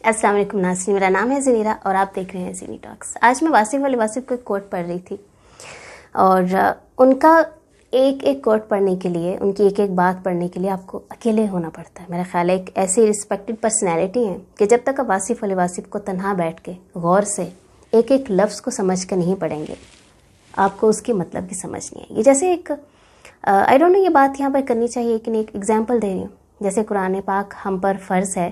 अस्सलाम वालेकुम नाज़रीन, मेरा नाम है ज़नीरा और आप देख रहे हैं ज़ीनी टॉक्स। आज मैं वासिफ़ वाले वासिफ़ को एक कोट पढ़ रही थी और उनका एक एक कोट पढ़ने के लिए, उनकी एक एक बात पढ़ने के लिए आपको अकेले होना पड़ता है। मेरा ख्याल है एक ऐसी रिस्पेक्टेड पर्सनैलिटी हैं कि जब तक आप वासिफ़ वाले वासिफ़ को तन्हा बैठ के गौर से एक एक लफ्ज़ को समझ कर नहीं पढ़ेंगे, आपको उसके मतलब की समझ नहीं आएगी। जैसे एक आई डोंट नो ये बात यहाँ पर करनी चाहिए, लेकिन एक एग्जाम्पल दे रही हूँ। जैसे कुरान पाक हम पर फ़र्ज़ है,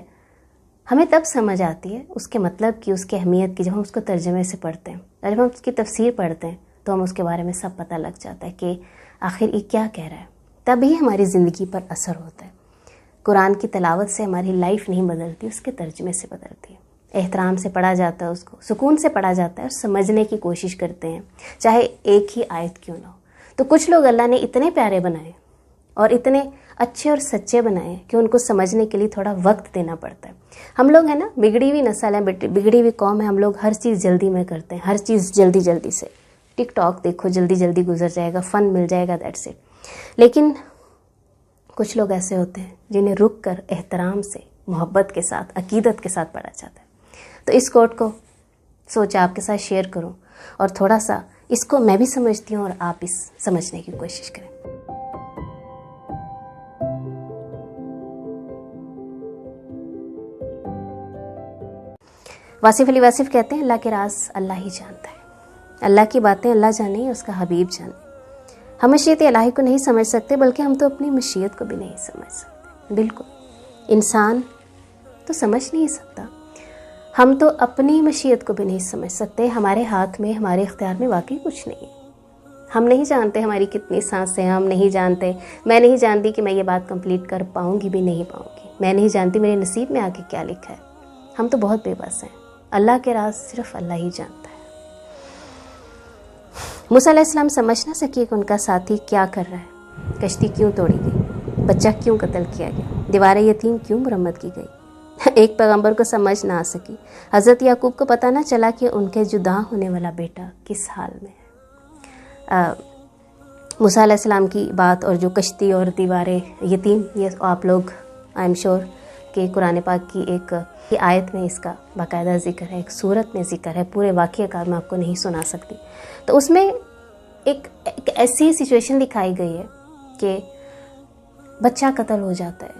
हमें तब समझ आती है उसके मतलब की, उसकी अहमियत की, जब हम उसको तर्जुमे से पढ़ते हैं और जब हम उसकी तफसीर पढ़ते हैं तो हम उसके बारे में सब पता लग जाता है कि आखिर ये क्या कह रहा है। तभी हमारी ज़िंदगी पर असर होता है। कुरान की तिलावत से हमारी लाइफ नहीं बदलती, उसके तर्जुमे से बदलती है। एहतराम से पढ़ा जाता है, उसको सुकून से पढ़ा जाता है और समझने की कोशिश करते हैं, चाहे एक ही आयत क्यों ना हो। तो कुछ लोग अल्लाह ने इतने प्यारे बनाए और इतने अच्छे और सच्चे बनाए कि उनको समझने के लिए थोड़ा वक्त देना पड़ता है। हम लोग हैं ना, बिगड़ी हुई नस्ल है, बिगड़ी हुई कौम है। हम लोग हर चीज़ जल्दी में करते हैं, हर चीज़ जल्दी जल्दी से। टिकटॉक देखो, जल्दी जल्दी गुजर जाएगा, फ़न मिल जाएगा, दैट्स इट। लेकिन कुछ लोग ऐसे होते हैं जिन्हें रुक कर एहतराम से, मोहब्बत के साथ, अकीदत के साथ पढ़ा जाता है। तो इस कोट को सोचा आपके साथ शेयर करूं और थोड़ा सा इसको मैं भी समझती हूँ और आप इस समझने की कोशिश करें। वासिफ़ अली वासिफ़ कहते हैं, अल्लाह के राज अल्लाह ही जानता है। अल्लाह की बातें अल्लाह जाने, उसका हबीब जाने। हम मशीयत इलाही को नहीं समझ सकते, बल्कि हम तो अपनी मशीयत को भी नहीं समझ सकते। बिल्कुल, इंसान तो समझ नहीं सकता, हम तो अपनी मशीयत को भी नहीं समझ सकते। हमारे हाथ में, हमारे इख्तियार में वाकई कुछ नहीं है। हम नहीं जानते हमारी कितनी सांसें, हम नहीं जानते, मैं नहीं जानती कि मैं ये बात कंप्लीट कर पाऊँगी भी नहीं पाऊँगी। मैं नहीं जानती मेरे नसीब में आके क्या लिखा है। हम तो बहुत बेबस हैं। अल्लाह के राज सिर्फ अल्लाह ही जानता है। मूसा अलैहिस्सलाम समझ ना सके कि उनका साथी क्या कर रहा है। कश्ती क्यों तोड़ी गई, बच्चा क्यों कत्ल किया गया, दीवारें यतीम क्यों मुरम्मत की गई। एक पैगंबर को समझ ना आ सकी। हज़रत याकूब को पता ना चला कि उनके जुदा होने वाला बेटा किस हाल में है। मूसा अलैहिस्सलाम की बात और जो कश्ती और दीवारें यतीम, ये आप लोग आई एम श्योर कि कुरान पाक की एक आयत में इसका बाकायदा ज़िक्र है, एक सूरत में ज़िक्र है। पूरे वाक़ये का मैं आपको नहीं सुना सकती। तो उसमें एक ऐसी सिचुएशन दिखाई गई है कि बच्चा कत्ल हो जाता है,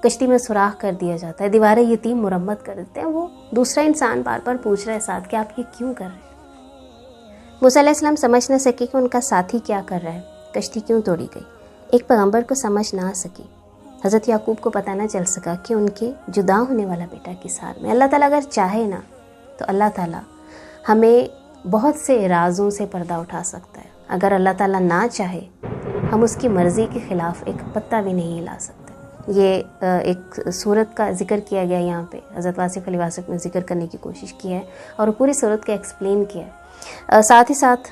कश्ती में सुराख कर दिया जाता है, दीवारें यतीम मुरम्मत कर देते हैं। वो दूसरा इंसान बार बार पूछ रहा है साथ कि आप ये क्यों कर रहे हैं। मूसा अलैहिस्सलाम समझ न सके कि उनका साथी क्या कर रहा है, कश्ती क्यों तोड़ी गई। एक पैगंबर को समझ ना आ सकी। हज़रत याकूब को पता ना चल सका कि उनके जुदा होने वाला बेटा किस हाल में। अल्लाह ताला अगर चाहे ना तो अल्लाह ताला हमें बहुत से राज़ों से पर्दा उठा सकता है। अगर अल्लाह ताला ना चाहे, हम उसकी मर्ज़ी के ख़िलाफ़ एक पत्ता भी नहीं हिला सकते। ये एक सूरत का जिक्र किया गया यहाँ पे, हज़रत वासिफ़ अली वासिफ़ ने जिक्र करने की कोशिश की है और पूरी सूरत का एक्सप्लेन किया है। साथ ही साथ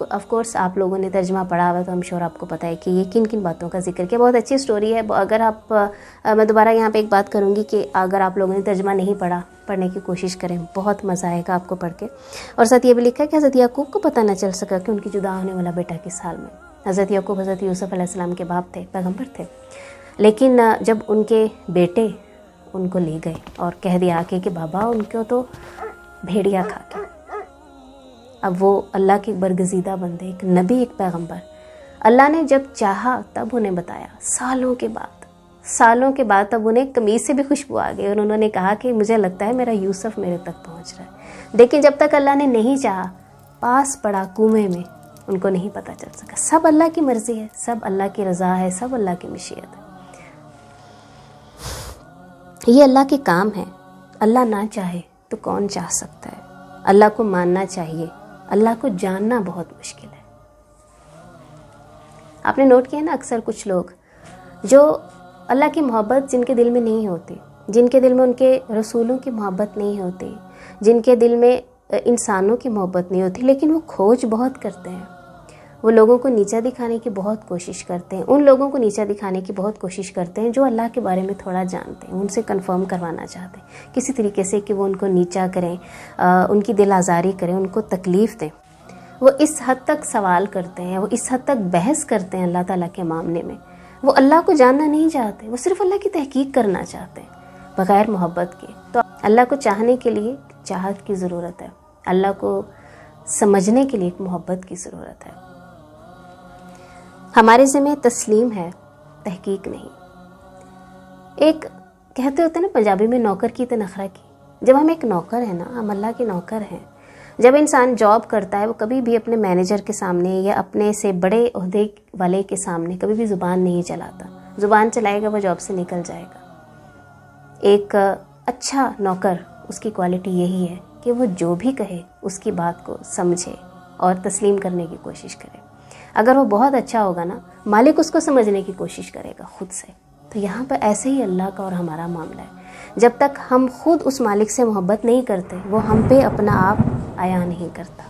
ऑफ कोर्स आप लोगों ने तर्जुमा पढ़ा हुआ, तो हम श्योर आपको पता है कि ये किन किन बातों का जिक्र किया। बहुत अच्छी स्टोरी है। अगर आप मैं दोबारा यहाँ पे एक बात करूँगी कि अगर आप लोगों ने तर्जुमा नहीं पढ़ा, पढ़ने की कोशिश करें, बहुत मज़ा आएगा आपको पढ़ के। और साथ ये भी लिखा है कि हज़रत याकूब को पता ना चल सका कि उनकी जुदा होने वाला बेटा किस हाल में। हज़रत याकूब हज़रत यूसुफ अलैहिस्सलाम के बाप थे, पैगम्बर थे। लेकिन जब उनके बेटे उनको ले गए और कह दिया आके कि बाबा उनको तो भेड़िया खा के, अब वो अल्लाह के बरगज़ीदा बंदे, एक नबी, एक पैगंबर, अल्लाह ने जब चाहा तब उन्हें बताया। सालों के बाद तब उन्हें कमीज़ से भी खुशबू आ गई और उन्होंने कहा कि मुझे लगता है मेरा यूसुफ मेरे तक पहुंच रहा है। लेकिन जब तक अल्लाह ने नहीं चाहा, पास पड़ा कुएं में, उनको नहीं पता चल सका। सब अल्लाह की मर्ज़ी है, सब अल्लाह की रज़ा है, सब अल्लाह की मशीयत है। ये अल्लाह के काम है। अल्लाह ना चाहे तो कौन चाह सकता है। अल्लाह को मानना चाहिए, अल्लाह को जानना बहुत मुश्किल है। आपने नोट किया ना, अक्सर कुछ लोग जो अल्लाह की मोहब्बत जिनके दिल में नहीं होती, जिनके दिल में उनके रसूलों की मोहब्बत नहीं होती, जिनके दिल में इंसानों की मोहब्बत नहीं होती, लेकिन वो खोज बहुत करते हैं। वो लोगों को नीचा दिखाने की बहुत कोशिश करते हैं, उन लोगों को नीचा दिखाने की बहुत कोशिश करते हैं जो अल्लाह के बारे में थोड़ा जानते हैं, उनसे कंफर्म करवाना चाहते हैं किसी तरीके से कि वो उनको नीचा करें, उनकी दिल आज़ारी करें, उनको तकलीफ़ दें। वो इस हद तक सवाल करते हैं, वो इस हद तक बहस करते हैं अल्लाह ताला के मामले में। वो अल्लाह को जानना नहीं चाहते, वो सिर्फ अल्लाह की तहकीक करना चाहते हैं। بغیر محبت کے. تو اللہ کو چاہنے کے لیے چاہت کی ضرورت ہے, اللہ کو سمجھنے کے لیے ایک محبت کی ضرورت ہے. ہمارے ذمہ تسلیم ہے, تحقیق نہیں. ایک کہتے ہوتے ہیں نا پنجابی میں, نوکر کی تو نخرہ کی. جب ہم ایک نوکر ہیں نا, ہم اللہ کے نوکر ہیں. جب انسان جاب کرتا ہے وہ کبھی بھی اپنے مینیجر کے سامنے یا اپنے سے بڑے عہدے والے کے سامنے کبھی بھی زبان نہیں چلاتا. زبان چلائے گا وہ جاب سے نکل جائے گا. ایک اچھا نوکر, اس کی کوالٹی یہی ہے کہ وہ جو بھی کہے اس کی بات کو سمجھے اور تسلیم کرنے کی کوشش کرے. اگر وہ بہت اچھا ہوگا نا, مالک اس کو سمجھنے کی کوشش کرے گا خود سے. تو یہاں پر ایسے ہی اللہ کا اور ہمارا معاملہ ہے. جب تک ہم خود اس مالک سے محبت نہیں کرتے, وہ ہم پہ اپنا آپ عیا نہیں کرتا.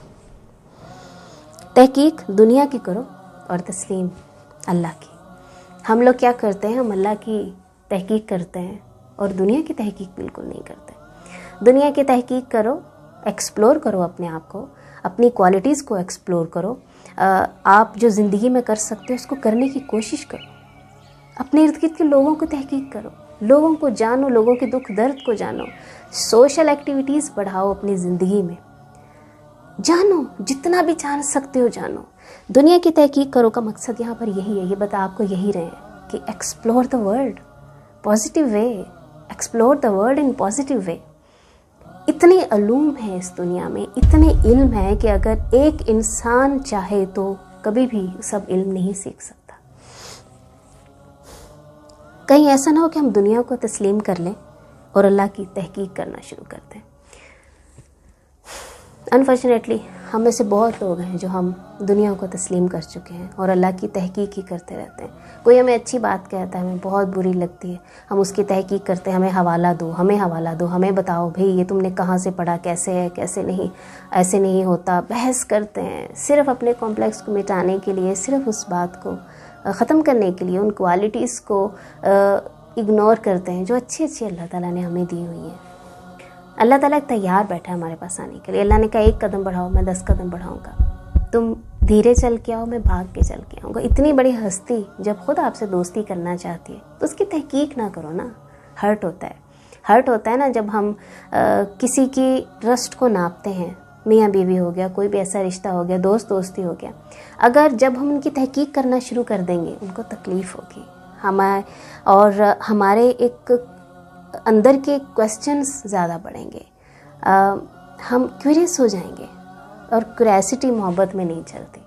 تحقیق دنیا کی کرو اور تسلیم اللہ کی. ہم لوگ کیا کرتے ہیں, ہم اللہ کی تحقیق کرتے ہیں اور دنیا کی تحقیق بالکل نہیں کرتے. دنیا کی تحقیق کرو, ایکسپلور کرو اپنے آپ کو, اپنی کوالٹیز کو ایکسپلور کرو. آپ جو زندگی میں کر سکتے ہو اس کو کرنے کی کوشش کرو. اپنے ارد گرد کے لوگوں کو تحقیق کرو, لوگوں کو جانو, لوگوں کے دکھ درد کو جانو. سوشل ایکٹیویٹیز بڑھاؤ اپنی زندگی میں, جانو جتنا بھی جان سکتے ہو جانو. دنیا کی تحقیق کرو کا مقصد یہاں پر یہی ہے, یہ بتا آپ کو یہی رہے ہیں کہ explore the world positive way, explore the world in positive way. اتنے علوم ہیں اس دنیا میں, اتنے علم ہیں کہ اگر ایک انسان چاہے تو کبھی بھی سب علم نہیں سیکھ سکتا. کہیں ایسا نہ ہو کہ ہم دنیا کو تسلیم کر لیں اور اللہ کی تحقیق کرنا شروع کر دیں. انفارچونیٹلی ہم میں سے بہت لوگ ہیں جو ہم دنیا کو تسلیم کر چکے ہیں اور اللہ کی تحقیق ہی کرتے رہتے ہیں. کوئی ہمیں اچھی بات کہتا ہے, ہمیں بہت بری لگتی ہے, ہم اس کی تحقیق کرتے ہیں, ہمیں حوالہ دو, ہمیں حوالہ دو, ہمیں بتاؤ بھئی یہ تم نے کہاں سے پڑھا, کیسے ہے, کیسے نہیں, ایسے نہیں ہوتا. بحث کرتے ہیں صرف اپنے کمپلیکس کو مٹانے کے لیے, صرف اس بات کو ختم کرنے کے لیے, ان کوالٹیز کو اگنور کرتے ہیں جو اچھی اچھی اللہ تعالیٰ نے ہمیں دی ہوئی ہیں. اللہ تعالیٰ تیار بیٹھا ہے ہمارے پاس آنے کے لیے. اللہ نے کہا 1 قدم بڑھاؤ, میں 10 قدم بڑھاؤں گا. تم دھیرے چل کے آؤ, میں بھاگ کے چل کے آؤں گا. اتنی بڑی ہستی جب خود آپ سے دوستی کرنا چاہتی ہے تو اس کی تحقیق نہ کرو نا. ہرٹ ہوتا ہے, ہرٹ ہوتا ہے نا جب ہم کسی کی ٹرسٹ کو ناپتے ہیں. میاں بیوی ہو گیا, کوئی بھی ایسا رشتہ ہو گیا, دوست دوستی ہو گیا. اگر جب ہم ان کی تحقیق کرنا شروع کر دیں گے ان کو تکلیف ہوگی, اور ہمارے ایک اندر کے کویسچنز زیادہ بڑھیں گے, ہم کیوریس ہو جائیں گے, اور کیوریاسٹی محبت میں نہیں چلتی.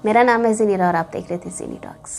میرا نام ہے زینیرا اور آپ دیکھ رہے تھے زینی ٹاکس.